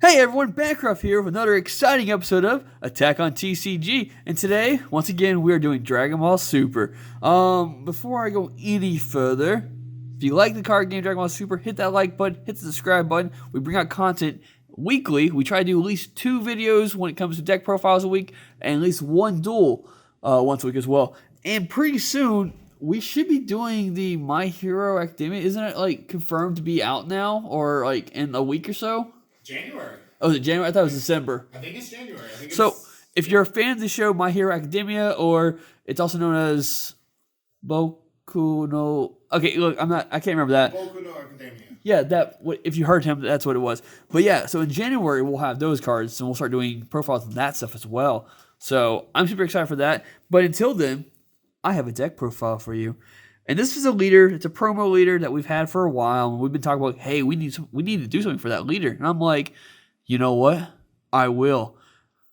Hey everyone, Bancroft here with another exciting episode of Attack on TCG, and today, once again, we are doing Dragon Ball Super. Before I go any further, if you like the card game Dragon Ball Super, hit that like button, hit the subscribe button. We bring out content weekly. We try to do at least 2 videos when it comes to deck profiles a week, and at least 1 duel once a week as well. And pretty soon, we should be doing the My Hero Academia. Isn't it confirmed to be out now, or in a week or so? January. Oh, is it January? I thought it was December. I think it's January. If you're a fan of the show My Hero Academia, or it's also known as Boku no... Okay, look, I can't remember that. Boku no Academia. Yeah, if you heard him, that's what it was. But yeah, so in January, we'll have those cards, and we'll start doing profiles on that stuff as well. So I'm super excited for that. But until then, I have a deck profile for you. And this is a leader. It's a promo leader that we've had for a while. And we've been talking about, hey, we need to do something for that leader. And I'm like, you know what? I will.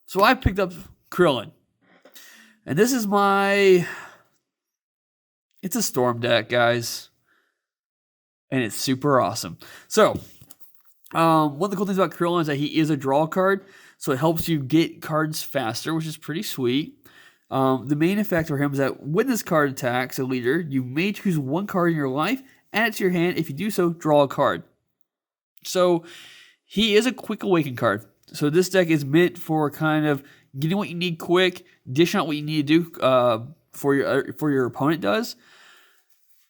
So I picked up Krillin. And this is it's a Storm deck, guys. And it's super awesome. So, one of the cool things about Krillin is that he is a draw card. So it helps you get cards faster, which is pretty sweet. The main effect for him is that when this card attacks a leader, you may choose 1 card in your life, add it to your hand. If you do so, draw a card. So he is a quick awaken card. So this deck is meant for kind of getting what you need quick, dishing out what you need to do for your opponent does,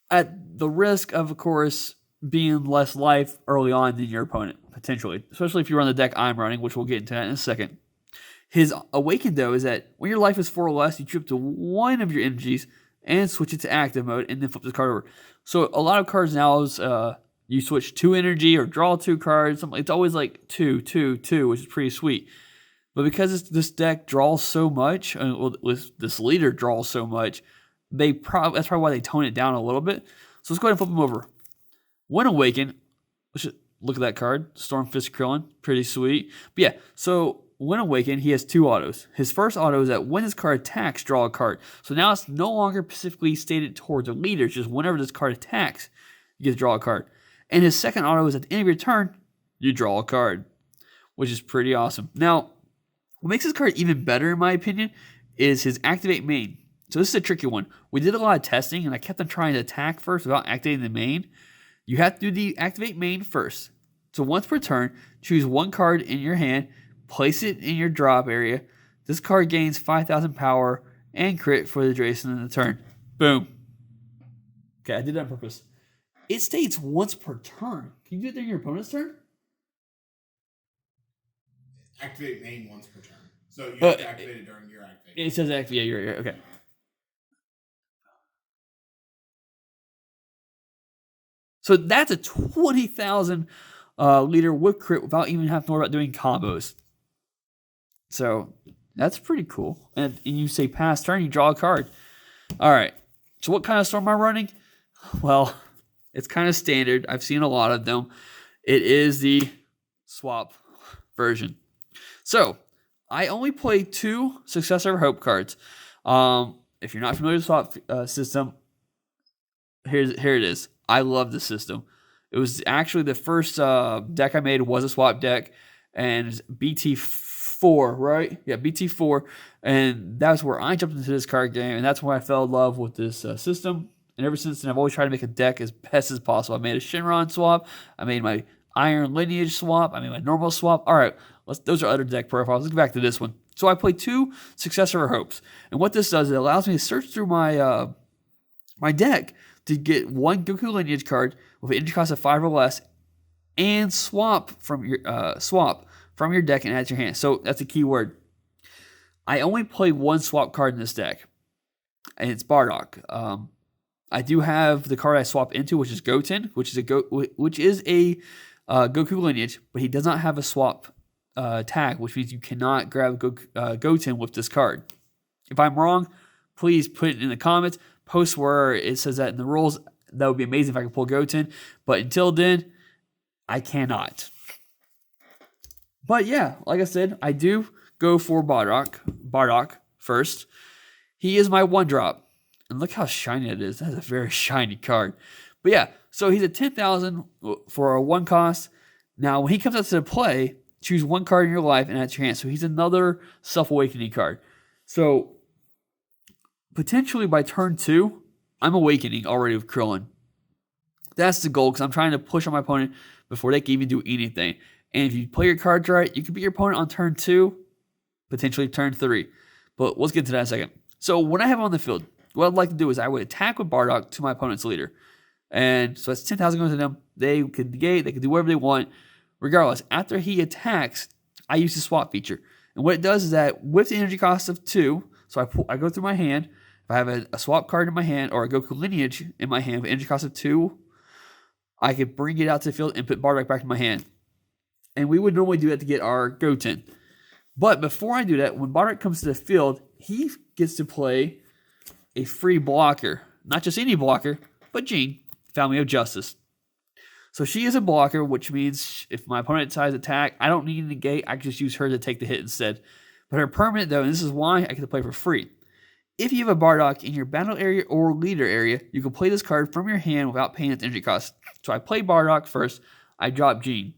at the risk of course, being less life early on than your opponent, potentially. Especially if you run the deck I'm running, which we'll get into that in a second. His awaken, though, is that when your life is 4 or less, you trip to 1 of your energies and switch it to active mode and then flip this card over. So a lot of cards now is you switch 2 energy or draw 2 cards. It's always like 2, 2, 2, which is pretty sweet. But because this deck draws so much, this leader draws so much, that's probably why they tone it down a little bit. So let's go ahead and flip them over. When awaken, let's just look at that card, Stormfist Krillin, pretty sweet. But yeah, so when awakened, he has 2 autos. His first auto is that when this card attacks, draw a card. So now it's no longer specifically stated towards a leader. It's just whenever this card attacks, you get to draw a card. And his second auto is at the end of your turn, you draw a card, which is pretty awesome. Now, what makes this card even better, in my opinion, is his activate main. So this is a tricky one. We did a lot of testing, and I kept on trying to attack first without activating the main. You have to do the activate main first. So once per turn, choose 1 card in your hand, place it in your drop area. This card gains 5,000 power and crit for the duration of the turn. Boom. Okay, I did that on purpose. It states once per turn. Can you do it during your opponent's turn? Activate main once per turn. So you have to activate it during your activate. It says activate, yeah, you're okay. So that's a 20,000 leader with crit without even having to worry about doing combos. So that's pretty cool. And you say pass turn, you draw a card. All right. So what kind of storm am I running? Well, it's kind of standard. I've seen a lot of them. It is the swap version. So I only play 2 Successor of Hope cards. If you're not familiar with the swap system, here it is. I love this system. It was actually the first deck I made was a swap deck, and it's BT4, right? Yeah, BT4, and that's where I jumped into this card game, and that's when I fell in love with this system. And ever since then, I've always tried to make a deck as best as possible. I made a Shinron swap. I made my Iron Lineage swap. I made my normal swap. All right, those are other deck profiles. Let's get back to this one. So I play 2 Successor of Hopes, and what this does, it allows me to search through my my deck to get 1 Goku Lineage card with an energy cost of 5 or less, and swap from your deck and add to your hand. So that's a key word. I only play 1 swap card in this deck, and it's Bardock. I do have the card I swap into, which is Goten, which is a Goku Lineage, but he does not have a swap tag, which means you cannot grab Goten with this card. If I'm wrong, please put it in the comments. Post where it says that in the rules. That would be amazing if I could pull Goten. But until then, I cannot. But yeah, like I said, I do go for Bardock first. He is my 1-drop. And look how shiny it is. That's a very shiny card. But yeah, so he's at 10,000 for a 1 cost. Now, when he comes out to the play, choose one card in your life and add to your hand. So he's another self-awakening card. So potentially by turn 2, I'm awakening already with Krillin. That's the goal, because I'm trying to push on my opponent before they can even do anything. And if you play your cards right, you can beat your opponent on turn 2, potentially turn 3. But let's get to that in a second. So when I have him on the field, what I'd like to do is I would attack with Bardock to my opponent's leader. And so that's 10,000 going to them. They could negate, they could do whatever they want. Regardless, after he attacks, I use the swap feature. And what it does is that with the energy cost of 2, so I go through my hand. If I have a swap card in my hand or a Goku lineage in my hand with energy cost of 2, I could bring it out to the field and put Bardock back in my hand. And we would normally do that to get our Goten. But before I do that, when Bardock comes to the field, he gets to play a free blocker. Not just any blocker, but Jean, Family of Justice. So she is a blocker, which means if my opponent decides to attack, I don't need to negate. I can just use her to take the hit instead. But her permanent, though, and this is why I get to play for free. If you have a Bardock in your battle area or leader area, you can play this card from your hand without paying its energy cost. So I play Bardock first. I drop Jean.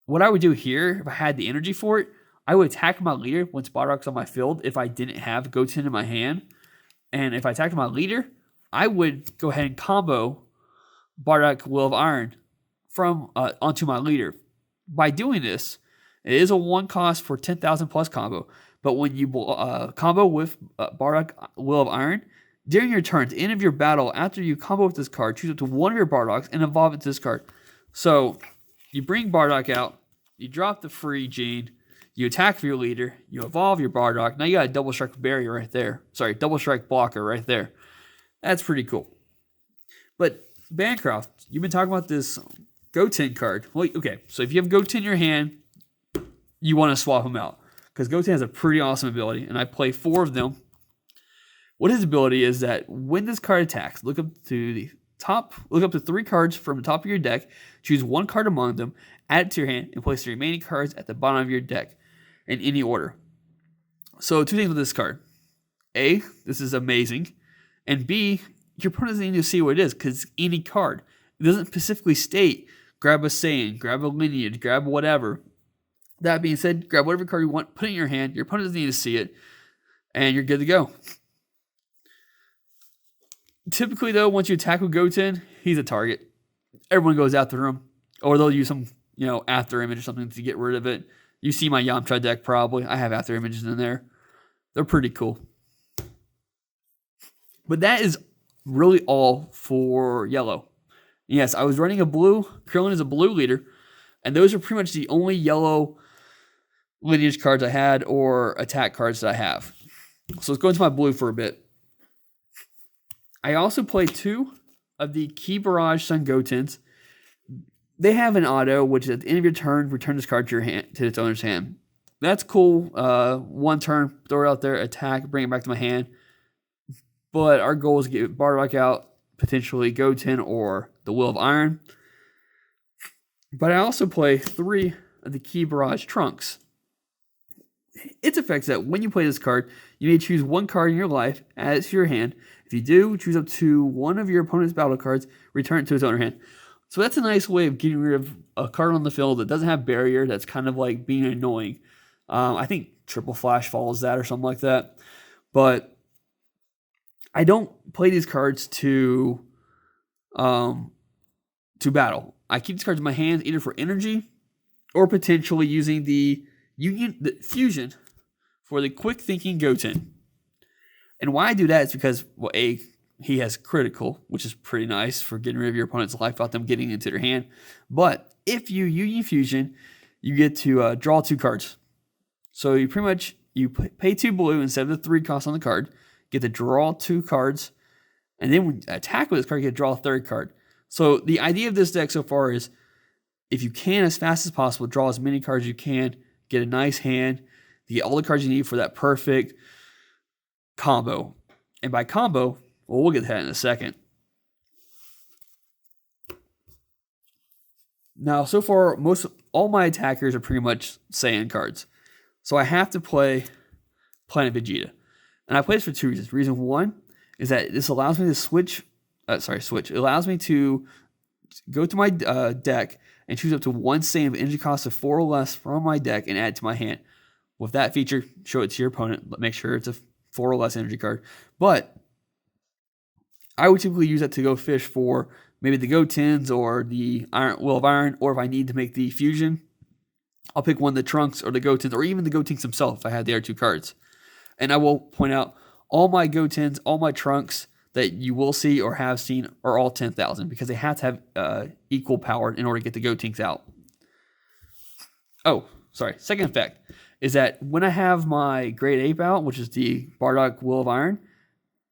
What I would do here, if I had the energy for it, I would attack my leader once Bardock's on my field if I didn't have Goten in my hand. And if I attacked my leader, I would go ahead and combo Bardock Will of Iron from onto my leader. By doing this, it is a 1 cost for 10,000 plus combo. But when you combo with Bardock Will of Iron, during your turn, at the end of your battle, after you combo with this card, choose up to one of your Bardocks and evolve it to this card. So you bring Bardock out, you drop the free Jean, you attack for your leader, you evolve your Bardock. Now you got a double strike barrier right there. Sorry, double strike blocker right there. That's pretty cool. But Bancroft, you've been talking about this Goten card. Well, okay, so if you have Goten in your hand, you want to swap him out. Because Goten has a pretty awesome ability, and I play 4 of them. What his ability is that when this card attacks, look up to 3 cards from the top of your deck, choose 1 card among them, add it to your hand, and place the remaining cards at the bottom of your deck in any order. So 2 things with this card. A, this is amazing. And B, your opponent doesn't need to see what it is, because it's any card. It doesn't specifically state, grab a Saiyan, grab a lineage, grab whatever. That being said, grab whatever card you want, put it in your hand. Your opponent doesn't need to see it, and you're good to go. Typically, though, once you attack with Goten, he's a target. Everyone goes after him, or they'll use some, after image or something to get rid of it. You see my Yamcha deck probably. I have after images in there. They're pretty cool. But that is really all for yellow. Yes, I was running a blue. Krillin is a blue leader, and those are pretty much the only yellow lineage cards I had or attack cards that I have. So let's go into my blue for a bit. I also play 2 of the Ki Barrage Sun Gotens. They have an auto, which at the end of your turn, return this card to your hand, to its owner's hand. That's cool. 1 turn, throw it out there, attack, bring it back to my hand. But our goal is to get Bardock out, potentially Goten or the Will of Iron. But I also play 3 of the Ki Barrage Trunks. Its effect is that when you play this card, you may choose 1 card in your life, add it to your hand. If you do, choose up to 1 of your opponent's battle cards, return it to its owner hand. So that's a nice way of getting rid of a card on the field that doesn't have barrier, that's kind of like being annoying. I think Triple Flash follows that or something like that. But I don't play these cards to battle. I keep these cards in my hands either for energy or potentially using the fusion for the quick thinking Goten. And why I do that is because, well, A, he has critical, which is pretty nice for getting rid of your opponent's life without them getting into their hand. But if you Union Fusion, you get to draw 2 cards. So you pretty much, you pay 2 blue instead of the 3 cost on the card, get to draw 2 cards, and then when you attack with this card, you get to draw a 3rd card. So the idea of this deck so far is, if you can, as fast as possible, draw as many cards as you can, get a nice hand, to get all the cards you need for that perfect combo. And by combo, well, we'll get to that in a second. Now, so far, all my attackers are pretty much Saiyan cards. So I have to play Planet Vegeta. And I play this for 2 reasons. Reason 1 is that this allows me to switch. It allows me to go to my deck and choose up to one stain of energy cost of 4 or less from my deck and add it to my hand. With that feature, show it to your opponent, but make sure it's a 4 or less energy card. But I would typically use that to go fish for maybe the Go-Tens or the Will of Iron, or if I need to make the fusion, I'll pick one of the Trunks or the Go-Tens, or even the Go-Tens himself if I had the other 2 cards. And I will point out, all my Go-Tens, all my Trunks that you will see or have seen are all 10,000 because they have to have equal power in order to get the Go-Tens out. Oh, sorry. Second effect is that when I have my Great Ape out, which is the Bardock Will of Iron,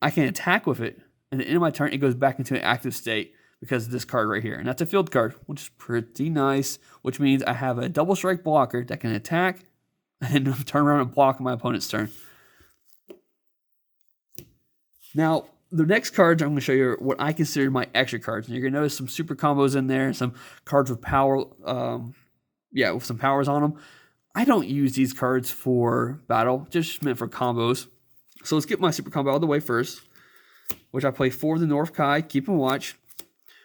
I can attack with it. And at the end of my turn, it goes back into an active state because of this card right here. And that's a field card, which is pretty nice, which means I have a double strike blocker that can attack and then turn around and block my opponent's turn. Now, the next cards I'm going to show you are what I consider my extra cards. And you're going to notice some super combos in there, some cards with power, with some powers on them. I don't use these cards for battle, just meant for combos. So let's get my super combo out of the way first, which I play 4 of the North Kai, Keep and Watch,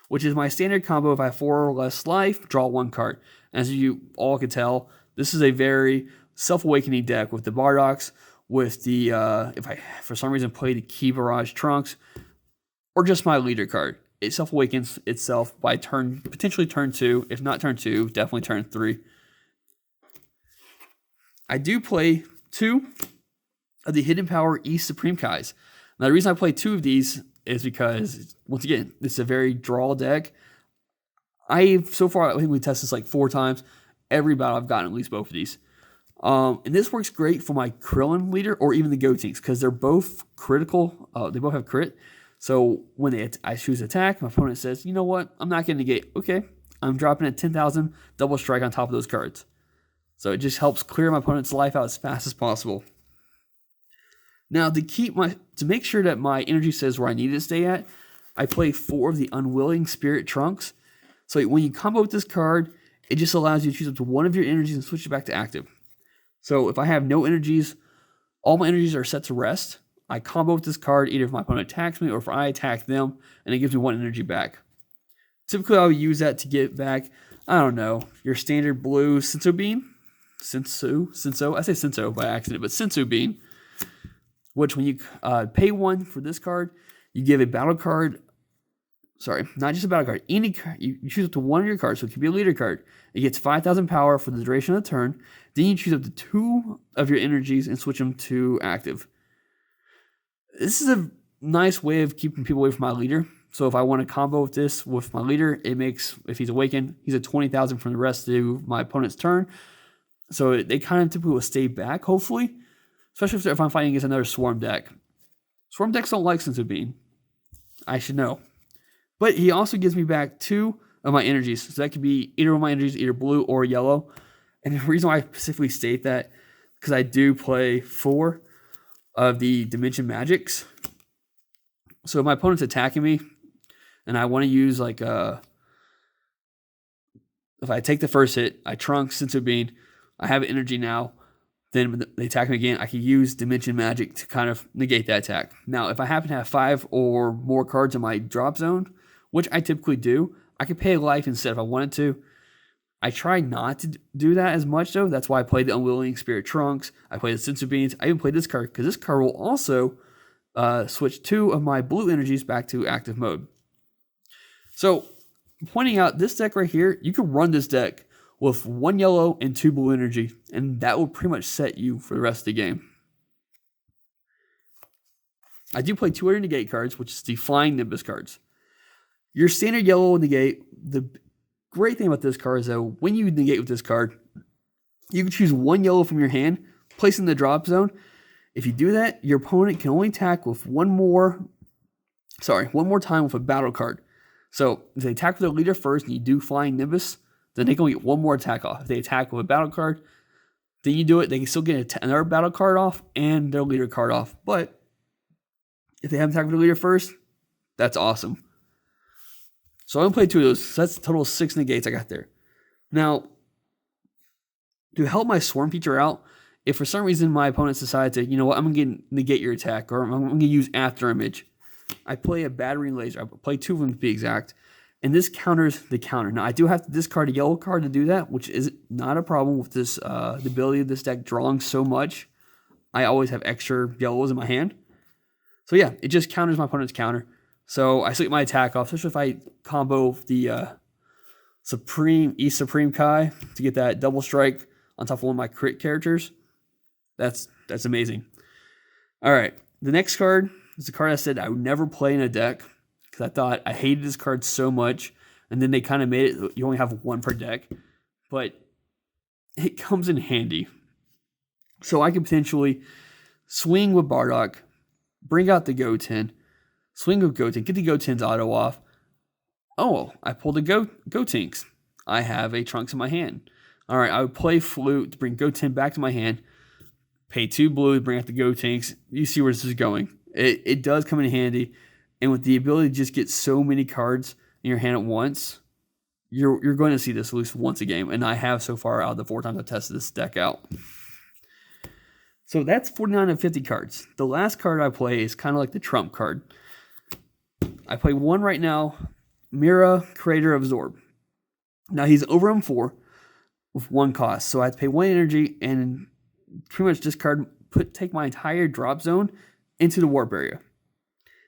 which is my standard combo. If I have 4 or less life, draw 1 card. As you all can tell, this is a very self-awakening deck with the Bardocks, with the, if I for some reason play the Key Barrage Trunks, or just my leader card. It self-awakens itself by potentially turn 2. If not turn 2, definitely turn 3. I do play 2 of the Hidden Power East Supreme Kais. Now, the reason I play 2 of these is because, once again, it's a very draw deck. So far, I think we tested this like 4 times. Every battle I've gotten at least both of these. And this works great for my Krillin Leader or even the Go-Tens because they're both critical. They both have crit. So when I choose attack, my opponent says, you know what? I'm not going to negate. Okay, I'm dropping a 10,000 double strike on top of those cards. So it just helps clear my opponent's life out as fast as possible. Now, to make sure that my energy stays where I need it to stay at, I play 4 of the Unwilling Spirit Trunks. So when you combo with this card, it just allows you to choose up to one of your energies and switch it back to active. So if I have no energies, all my energies are set to rest. I combo with this card either if my opponent attacks me or if I attack them, and it gives me 1 energy back. Typically, I would use that to get back, I don't know, your standard blue Senso Bean. Senso? I say Senso by accident, but Senso Bean. Which when you pay 1 for this card, you give a battle card. Sorry, not just a battle card. Any card, you choose up to 1 of your cards, so it could be a leader card. It gets 5,000 power for the duration of the turn. Then you choose up to 2 of your energies and switch them to active. This is a nice way of keeping people away from my leader. So if I want to combo with this with my leader, it makes, if he's awakened, he's at 20,000 from the rest of my opponent's turn. So they kind of typically will stay back, hopefully. Especially if I'm fighting against another Swarm deck. Swarm decks don't like Senso Bean. I should know. But he also gives me back 2 of my energies. So that could be either of my energies, either blue or yellow. And the reason why I specifically state that, because I do play 4 of the Dimension Magics. So if my opponent's attacking me, and I want to use like if I take the first hit, I trunk Senso Bean, I have energy now. Then when they attack me again, I can use Dimension Magic to kind of negate that attack. Now, if I happen to have 5 or more cards in my drop zone, which I typically do, I can pay a life instead if I wanted to. I try not to do that as much, though. That's why I play the Unwilling Spirit Trunks. I play the Senso Beans. I even play this card because this card will also switch 2 of my blue energies back to active mode. So, pointing out this deck right here, you can run this deck with 1 yellow and 2 blue energy, and that will pretty much set you for the rest of the game. I do play 2 other negate cards, which is the Flying Nimbus cards. Your standard yellow negate, the great thing about this card is that when you negate with this card, you can choose 1 yellow from your hand, place it in the drop zone. If you do that, your opponent can only attack with one more time with a battle card. So if they attack with their leader first and you do Flying Nimbus, then they can only get 1 more attack off. If they attack with a battle card, then you do it. They can still get another battle card off and their leader card off. But if they haven't attacked with their leader first, that's awesome. So I'm going to play 2 of those. So that's a total of 6 negates I got there. Now, to help my Swarm feature out, if for some reason my opponents decide to, you know what, I'm going to negate your attack, or I'm going to use After Image, I play a Battering Laser. I play 2 of them to be exact. And this counters the counter. Now, I do have to discard a yellow card to do that, which is not a problem with this the ability of this deck drawing so much. I always have extra yellows in my hand. So yeah, it just counters my opponent's counter. So I still get my attack off, especially if I combo the East Supreme Kai to get that double strike on top of one of my crit characters. That's amazing. All right, the next card is the card I said I would never play in a deck because I thought I hated this card so much, and then they kind of made it you only have one per deck, but it comes in handy. So I could potentially swing with Bardock, bring out the Goten, swing with Goten, get the Goten's auto off. Oh, I pulled a Gotenks. I have a Trunks in my hand. All right, I would play Flute to bring Goten back to my hand, pay 2 blue to bring out the Gotenks. You see where this is going. It does come in handy, and with the ability to just get so many cards in your hand at once, you're going to see this at least once a game, and I have so far out of the 4 times I've tested this deck out. So that's 49 of 50 cards. The last card I play is kind of like the trump card. I play one right now, Mira, Creator of Zorb. Now he's over M4 with 1 cost, so I have to pay 1 energy and pretty much discard, take my entire drop zone into the warp area.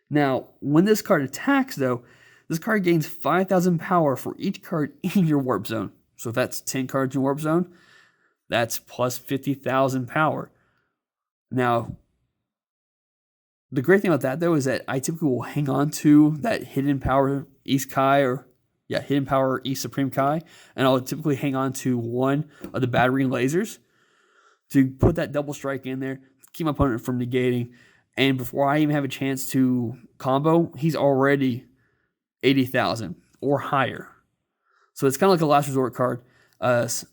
Now, when this card attacks, though, this card gains 5,000 power for each card in your warp zone. So if that's 10 cards in warp zone, that's plus 50,000 power. Now, the great thing about that, though, is that I typically will hang on to that Hidden Power East Kai, Hidden Power East Supreme Kai, and I'll typically hang on to one of the battery lasers to put that double strike in there, keep my opponent from negating, and before I even have a chance to combo, he's already 80,000 or higher. So it's kind of like a last resort card. That's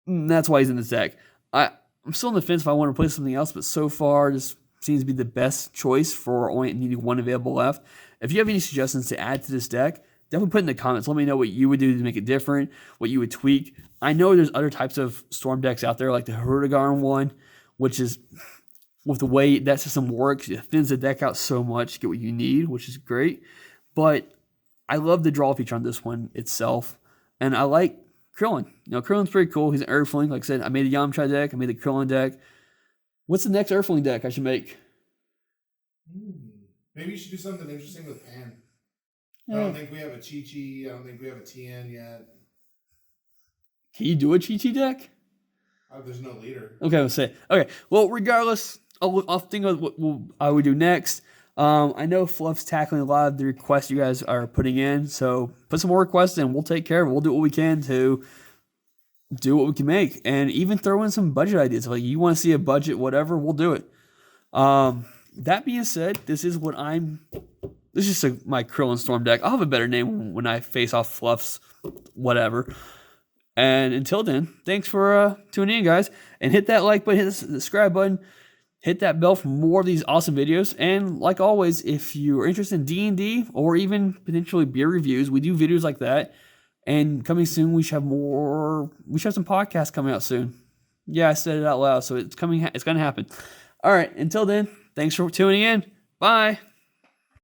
why he's in this deck. I'm still on the fence if I want to play something else, but so far this seems to be the best choice for only needing 1 available left. If you have any suggestions to add to this deck, definitely put in the comments. Let me know what you would do to make it different, what you would tweak. I know there's other types of Storm decks out there, like the Hurtigarn one, which is, with the way that system works, it thins the deck out so much to get what you need, which is great. But I love the draw feature on this one itself, and I like Krillin. Krillin's pretty cool. He's an Earthling. Like I said, I made a Yamcha deck. I made the Krillin deck. What's the next Earthling deck I should make? Maybe you should do something interesting with Pan. I don't think we have a Chi-Chi. I don't think we have a Tien yet. Can you do a Chi-Chi deck? There's no leader. Okay, let's say. Okay, well, regardless, I'll think of what I would do next. I know Fluff's tackling a lot of the requests you guys are putting in, so put some more requests in. We'll take care of it. We'll do what we can to do what we can make, and even throw in some budget ideas. Like, you want to see a budget, whatever, we'll do it. That being said, this is just my Krillin Storm deck. I'll have a better name when I face off Fluff's whatever. And until then, thanks for tuning in, guys. And hit that like button, hit the subscribe button, hit that bell for more of these awesome videos. And like always, if you are interested in D&D or even potentially beer reviews, we do videos like that. And coming soon, we should have some podcasts coming out soon. Yeah, I said it out loud, so it's coming. It's going to happen. All right, until then, thanks for tuning in. Bye.